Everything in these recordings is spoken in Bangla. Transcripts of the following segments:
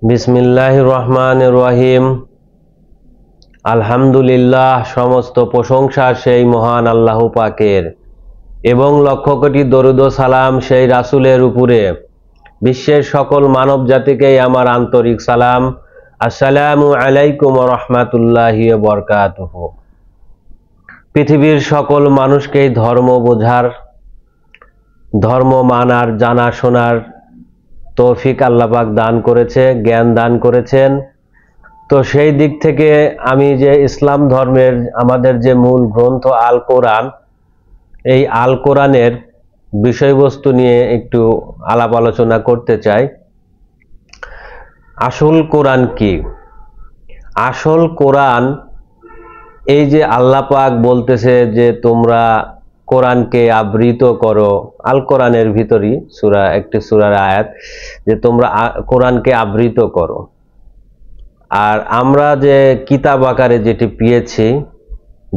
বিসমিল্লাহির রহমানির রহিম। আলহামদুলিল্লাহ, সমস্ত প্রশংসা সেই মহান আল্লাহ পাকের এবং লক্ষ কোটি দরুদ ও সালাম সেই রাসূলের উপরে। বিশ্বের সকল মানব জাতিকেই আমার আন্তরিক সালাম। আসসালামু আলাইকুম ওয়া রাহমাতুল্লাহি ওয়া বারাকাতুহু। পৃথিবীর সকল মানুষকেই ধর্ম বোঝার, ধর্ম মানার, জানা শোনার তৌফিক আল্লাহ পাক দান করেছে, জ্ঞান দান করেছেন। তো সেই দিক থেকে আমি যে ইসলাম ধর্মের আমাদের যে মূল গ্রন্থ আল কোরআন, এই আল কোরআনের বিষয়বস্তু নিয়ে একটু আলাপ আলোচনা করতে চাই। আসল কোরআন কি? আসল কোরআন এই যে আল্লাহ পাক বলতেছে যে তোমরা কোরআনকে আবৃত করো, আল কোরআনের ভিতরই একটি সূরার আয়াত, যে তোমরা কোরআনকে আবৃত করো। আর আমরা যে কিতাব আকারে যেটি পেয়েছি,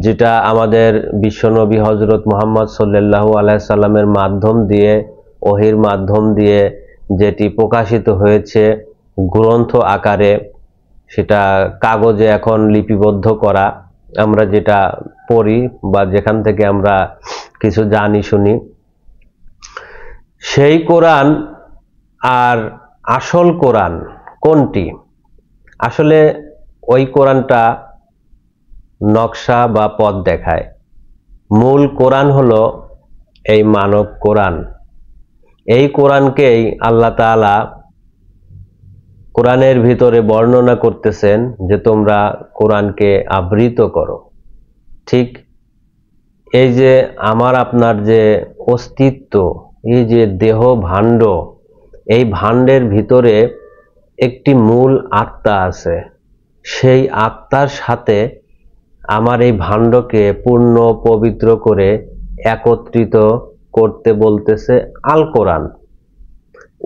যেটা আমাদের বিশ্বনবী হযরত মুহাম্মদ সাল্লাল্লাহু আলাইহি সাল্লামের মাধ্যম দিয়ে, ওহীর মাধ্যম দিয়ে যেটি প্রকাশিত হয়েছে গ্রন্থ আকারে, সেটা কাগজে এখন লিপিবদ্ধ করা, আমরা যেটা পড়ি বা যেখান থেকে আমরা কিছু জানি শুনি, সেই কোরআন আর আসল কোরআন কোনটি? আসলে ওই কোরআনটা নকশা বা পথ দেখায়। মূল কোরআন হলো এই মানব কোরআন। এই কোরআনকেই আল্লাহ তাআলা কোরআনের ভিতরে বর্ণনা করতেছেন যে তোমরা কোরআনকে আবৃত করো। ঠিক এই যে আমার আপনার যে অস্তিত্ব, এই যে দেহ ভাণ্ড, এই ভাণ্ডের ভিতরে একটি মূল আত্মা আছে। সেই আত্মার সাথে আমার এই ভাণ্ডকে পূর্ণ পবিত্র করে একত্রিত করতে বলতেছে আল কোরআন।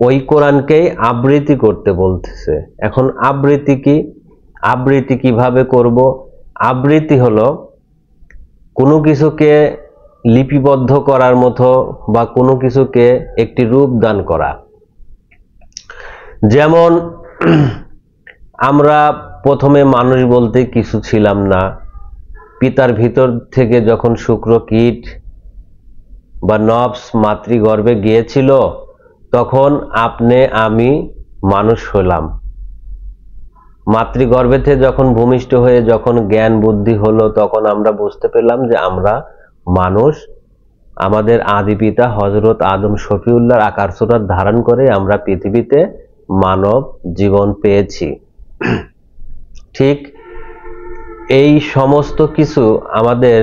ওই কোরআনকেই আবৃত্তি করতে বলতেছে। এখন আবৃত্তি কি? আবৃত্তি কিভাবে করব? আবৃত্তি হলো কোনো কিছুকে লিপিবদ্ধ করার মতো বা কোনো কিছুকে একটি রূপ দান করা। যেমন আমরা প্রথমে মানুষ বলতে কিছু ছিলাম না। পিতার ভিতর থেকে যখন শুক্রকীট বা নফস মাতৃগর্ভে গিয়েছিল, তখন আপনি আমি মানুষ হলাম। মাতৃগর্ভে থেকে যখন ভূমিষ্ঠ হয়ে যখন জ্ঞান বুদ্ধি হলো, তখন আমরা বুঝতে পেলাম যে আমরা মানুষ। আমাদের আদি পিতা হযরত আদম শফিউল্লাহর আকার সুরাত ধারণ করে আমরা পৃথিবীতে মানব জীবন পেয়েছি। ঠিক এই সমস্ত কিছু আমাদের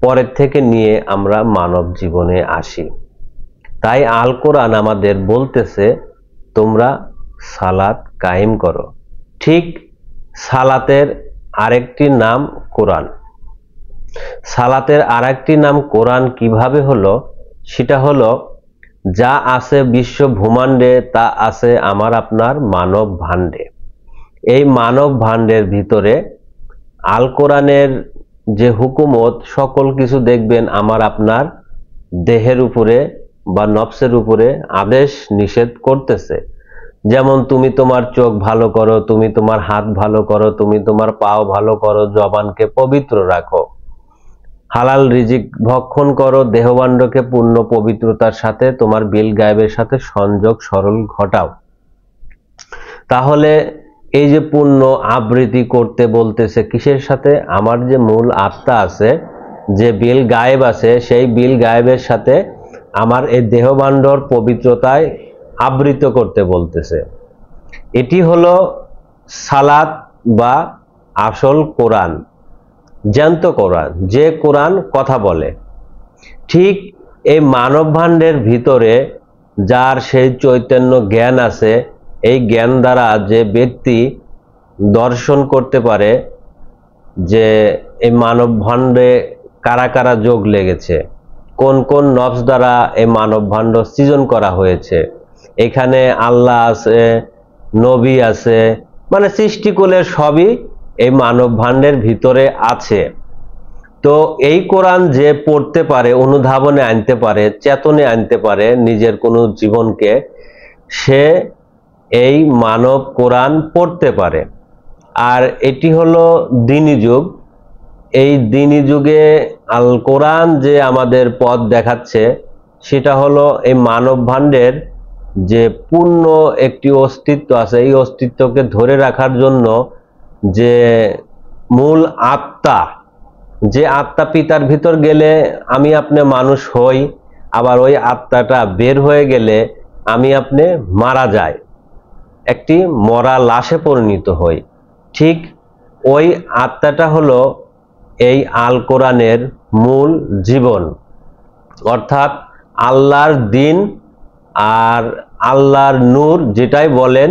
পরের থেকে নিয়ে আমরা মানব জীবনে আসি। তাই আল কোরআন আমাদের বলতেছে তোমরা সালাত কায়েম করো। ঠিক সালাতের আরেকটি নাম কোরআন। সালাতের আরেকটি নাম কোরআন কিভাবে হলো? সেটা হলো যা আছে বিশ্ব ব্রহ্মাণ্ডে তা আছে আমার আপনার মানব ভাণ্ডে। এই মানব ভাণ্ডের ভিতরে আল কোরআনের যে হুকুমত, সকল কিছু দেখবেন আমার আপনার দেহের উপরে বা নফসের উপরে আদেশ নিষেধ করতেছে। যেমন তুমি তোমার চোখ ভালো করো, তুমি তোমার হাত ভালো করো, তুমি তোমার পাও ভালো করো, জবানকে পবিত্র রাখো, হালাল রিজিক ভক্ষণ করো, দেহভাণ্ডকে পূর্ণ পবিত্রতার সাথে তোমার বিল গায়েবের সাথে সংযোগ সরল ঘটাও। তাহলে এই যে পূর্ণ আবৃত্তি করতে বলতেছে কিসের সাথে? আমার যে মূল আত্মা আছে, যে বিল গায়েব আছে, সেই বিল গায়েবের সাথে আমার এই দেহভাণ্ডর পবিত্রতায় আবৃত করতে বলতেছে। এটি হলো সালাত বা আসল কোরআন, জ্যান্ত কোরআন, যে কোরআন কথা বলে। ঠিক এই মানব ভাণ্ডের ভিতরে যার সেই চৈতন্য জ্ঞান আছে, এই জ্ঞান দ্বারা যে ব্যক্তি দর্শন করতে পারে যে এই মানব ভাণ্ডে কারা কারা যোগ লেগেছে, কোন কোন নফস দ্বারা এই মানব ভাণ্ড সৃজন করা হয়েছে, এখানে আল্লাহ আছে, নবী আছে, মানে সৃষ্টিকুলের সবই এই মানব ভাণ্ডের ভিতরে আছে। তো এই কোরআন যে পড়তে পারে, অনুধাবনে আনতে পারে, চেতনে আনতে পারে নিজের কোনো জীবনকে, সে এই মানব কোরআন পড়তে পারে। আর এটি হলো দ্বীনি যুগ। এই দ্বীনি যুগে আল কোরআন যে আমাদের পথ দেখাচ্ছে সেটা হলো এই মানব ভাণ্ডের যে পূর্ণ একটি অস্তিত্ব আছে, এই অস্তিত্বকে ধরে রাখার জন্য যে মূল আত্মা, যে আত্মা পিতার ভিতর গেলে আমি আপনি মানুষ হই, আবার ওই আত্মাটা বের হয়ে গেলে আমি আপনি মারা যাই, একটি মরা লাশে পরিণত হই। ঠিক ওই আত্মাটা হলো এই আল কোরআনের মূল জীবন, অর্থাৎ আল্লাহর দ্বীন আর আল্লাহর নূর যেটাই বলেন,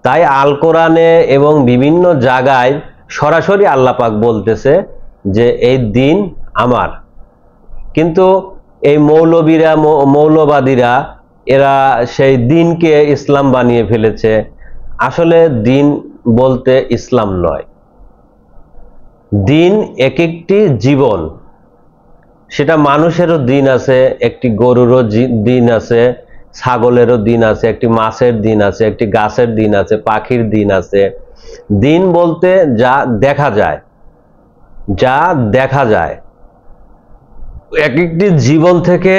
তাই আল কোরআনে এবং বিভিন্ন জায়গায় সরাসরি আল্লাহ পাক বলতেছে যে এই দ্বীন আমার। কিন্তু এই মৌলবাদীরা এরা সেই দ্বীনকে ইসলাম বানিয়ে ফেলেছে। আসলে দ্বীন বলতে ইসলাম নয়, দ্বীন এক একটি জীবন। সেটা মানুষেরও দ্বীন আছে, একটি গরুরও দ্বীন আছে, ছাগলেরও দ্বীন আছে, একটি মাছের দ্বীন আছে, একটি গাছের দ্বীন আছে, পাখির দ্বীন আছে। দ্বীন বলতে যা দেখা যায়, যা দেখা যায়, এক একটি জীবন থেকে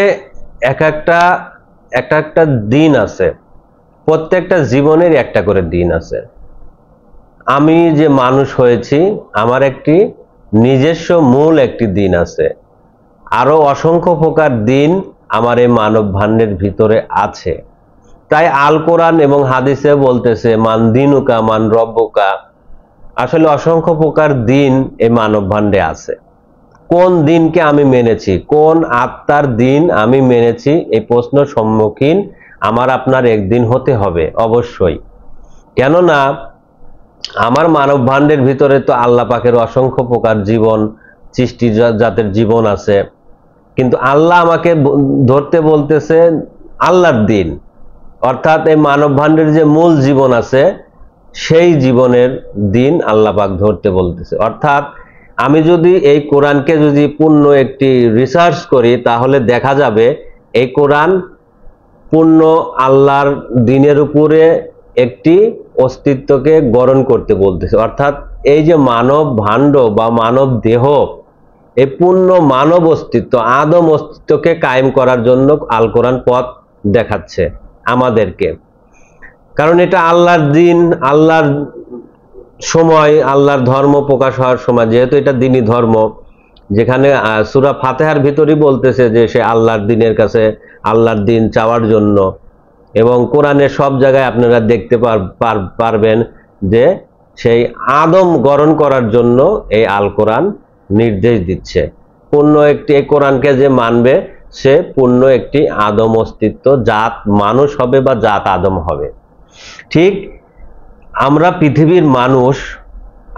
এক একটা দিন আছে। প্রত্যেকটা জীবনের একটা করে দিন আছে। আমি যে মানুষ হয়েছি আমার একটি নিজস্ব মূল একটি দিন আছে, আরো অসংখ্য প্রকার দিন আমার এই মানব ভাণ্ডের ভিতরে আছে। তাই আল কোরআন এবং হাদিসে বলতেছে মান দিনুকা মান রব্বুকা। আসলে অসংখ্য প্রকার দিন এই মানব ভাণ্ডে আছে। কোন দিনকে আমি মেনেছি, কোন আত্মার দিন আমি মেনেছি, এই প্রশ্নের সম্মুখীন আমার আপনার একদিন হতে হবে অবশ্যই। কেননা আমার মানব ভাণ্ডের ভিতরে তো আল্লাহ পাকের অসংখ্য প্রকার জীবন, সৃষ্টি জাতের জীবন আছে, কিন্তু আল্লাহ আমাকে ধরতে বলতেছে আল্লাহর দিন, অর্থাৎ এই মানব ভাণ্ডের যে মূল জীবন আছে সেই জীবনের দিন আল্লাহ পাক ধরতে বলতেছে। অর্থাৎ আমি যদি এই কোরআনকে যদি পূর্ণ একটি রিসার্চ করি তাহলে দেখা যাবে এই কোরআন পূর্ণ আল্লাহর দিনের উপরে একটি অস্তিত্বকে গড়ন করতে বলতেছে। অর্থাৎ এই যে মানব ভাণ্ড বা মানব দেহ, এই পূর্ণ মানব অস্তিত্ব, আদম অস্তিত্বকে কায়েম করার জন্য আল কোরআন পথ দেখাচ্ছে আমাদেরকে। কারণ এটা আল্লাহর দিন, আল্লাহর সময়, আল্লাহর ধর্ম প্রকাশ হওয়ার সময়, যেহেতু এটা দ্বীনি ধর্ম, যেখানে সূরা ফাতিহার ভিতরই বলতেছে যে সে আল্লাহর দিনের কাছে আল্লাহর দিন চাওয়ার জন্য, এবং কোরআনের সব জায়গায় আপনারা দেখতে পারবেন যে সেই আদম গড়ন করার জন্য এই আল কোরআন নির্দেশ দিচ্ছে। পূর্ণ একটি এই কোরআনকে যে মানবে সে পূর্ণ একটি আদম অস্তিত্ব, জাত মানুষ হবে বা জাত আদম হবে। ঠিক আমরা পৃথিবীর মানুষ,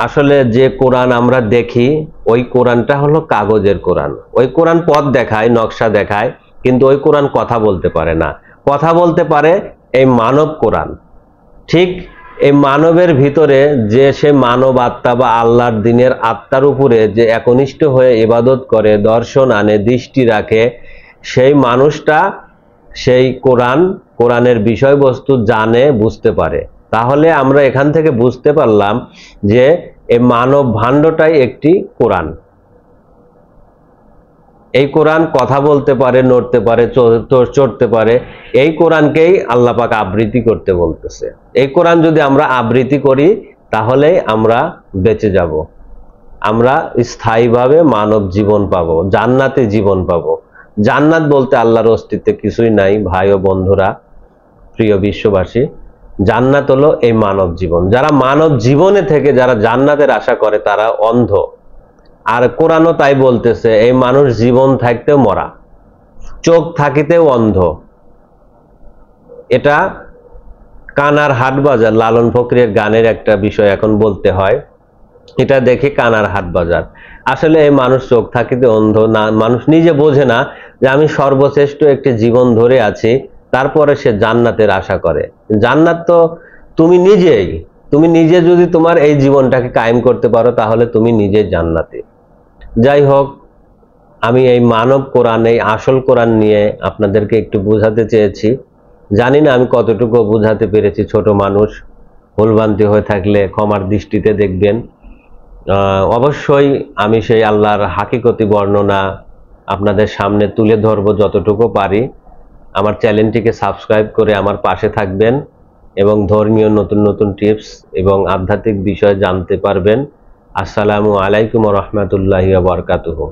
আসলে যে কোরআন আমরা দেখি ওই কোরআনটা হলো কাগজের কোরআন। ওই কোরআন পথ দেখায়, নকশা দেখায়, কিন্তু ওই কোরআন কথা বলতে পারে না। কথা বলতে পারে এই মানব কোরআন। ঠিক এই মানবের ভিতরে যে সে মানব আত্মা বা আল্লাহর দিনের আত্মার উপরে যে একনিষ্ঠ হয়ে ইবাদত করে, দর্শন আনে, দৃষ্টি রাখে, সেই মানুষটা সেই কোরআনের বিষয়বস্তু জানে, বুঝতে পারে। তাহলে আমরা এখান থেকে বুঝতে পারলাম যে এই মানব ভাণ্ডটাই একটি কোরআন। এই কোরআন কথা বলতে পারে, নড়তে পারে, চড়তে পারে। এই কোরআনকেই আল্লাহ পাক আবৃত্তি করতে বলতেছে। এই কোরআন যদি আমরা আবৃত্তি করি তাহলে আমরা বেঁচে যাব, আমরা স্থায়ীভাবে মানব জীবন পাবো, জান্নাতে জীবন পাবো। জান্নাত বলতে আল্লাহর অস্তিত্বে কিছুই নাই ভাই ও বন্ধুরা, প্রিয় বিশ্ববাসী। জান্নাত হলো এই মানব জীবন। যারা মানব জীবনে থেকে যারা জান্নাতের আশা করে তারা অন্ধ। আর কোরআনও তাই বলতেছে এই মানুষ জীবন থাকতেও মরা, চোখ থাকিতেও অন্ধ। এটা কানার হাট বাজার, লালন ফকিরের গানের একটা বিষয় এখন বলতে হয়। এটা দেখে কানার হাট বাজার। আসলে এই মানুষ চোখ থাকিতে অন্ধ না, মানুষ নিজে বোঝে না যে আমি সর্বশ্রেষ্ঠ একটি জীবন ধরে আছি, তারপরে সে জান্নাতের আশা করে। জান্নাত তো তুমি নিজে যদি তোমার এই জীবনটাকে কায়েম করতে পারো তাহলে তুমি নিজে জান্নাতে। যাই হোক, আমি এই মানব কোরআন, এই আসল কোরআন নিয়ে আপনাদেরকে একটু বোঝাতে চেয়েছি। জানি না আমি কতটুকু বোঝাতে পেরেছি, ছোট মানুষ, ভুলভ্রান্তি হয়ে থাকলে ক্ষমার দৃষ্টিতে দেখবেন। অবশ্যই আমি সেই আল্লাহর হাকিকতি বর্ণনা আপনাদের সামনে তুলে ধরবো যতটুকু পারি। আমার চ্যানেলটিকে সাবস্ক্রাইব করে আমার পাশে থাকবেন এবং ধর্মীয় নতুন নতুন টিপস এবং আধ্যাত্মিক বিষয় জানতে পারবেন। আসসালামু আলাইকুম ওয়া রাহমাতুল্লাহি ওয়া বারাকাতুহু।